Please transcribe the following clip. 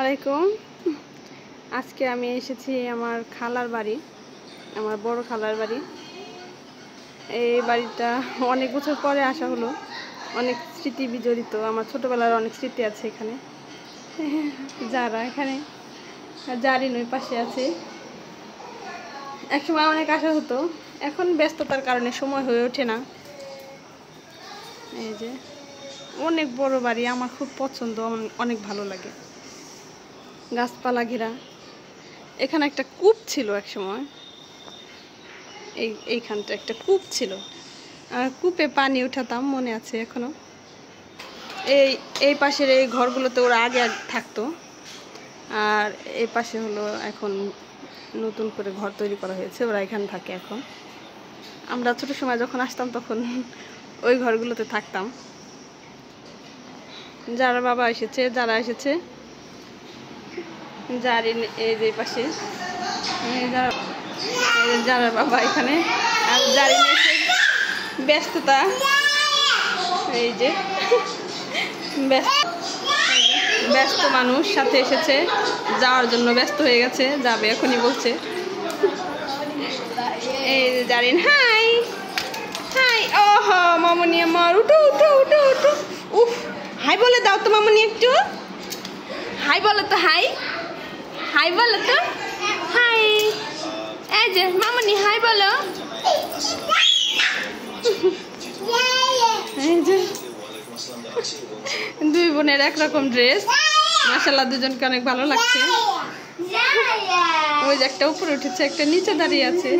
আলাইকুম। আজকে আমি এসেছি আমার খালার বাড়ি, আমার বড় খালার বাড়ি। এই বাড়িটা অনেক বছর পরে আসা হলো, অনেক স্মৃতি বিজড়িত। আমার ছোটবেলার অনেক স্মৃতি আছে এখানে। যারা এখানে জারিন ওই পাশে আছে। একসময় অনেক আসা হতো, এখন ব্যস্ততার কারণে সময় হয়ে ওঠে না। এই যে অনেক বড় বাড়ি, আমার খুব পছন্দ, অনেক ভালো লাগে। গাছপালা ঘেরা। এখানে একটা কূপ ছিল এক সময়, এইখানটা একটা কূপ ছিল, আর কূপে পানি উঠাতাম, মনে আছে এখনো। এই পাশের এই ঘরগুলোতে ওরা আগে থাকতো, আর এই পাশে হলো এখন নতুন করে ঘর তৈরি করা হয়েছে, ওরা এখানে থাকে এখন। আমরা ছোট সময় যখন আসতাম তখন ওই ঘরগুলোতে থাকতাম। যারা বাবা এসেছে, যারা এসেছে জারিন এই যে পাশে, যারা বাবা এখানে, আর জারিন এসে ব্যস্ততা। এই যে ব্যস্ত মানুষ সাথে এসেছে, যাওয়ার জন্য ব্যস্ত হয়ে গেছে, যাবে এখনই বলছে। এই যে জারিন, হাই হাই। ও হো মামুনি আমার, উঠো উঠো উঠো উঠো। উফ, হাই বলে দাও তো মামুনি, একটু হাই বলো তো, হাই হাই বলো তো, হাই। এই যে মামুনি হাই বলো। এই যে দুই বোনের একরকম ড্রেস, মাশাআল্লাহ দুজনকে অনেক ভালো লাগছে। ওই যে একটা উপরে উঠেছে, একটা নিচে দাঁড়িয়ে আছে।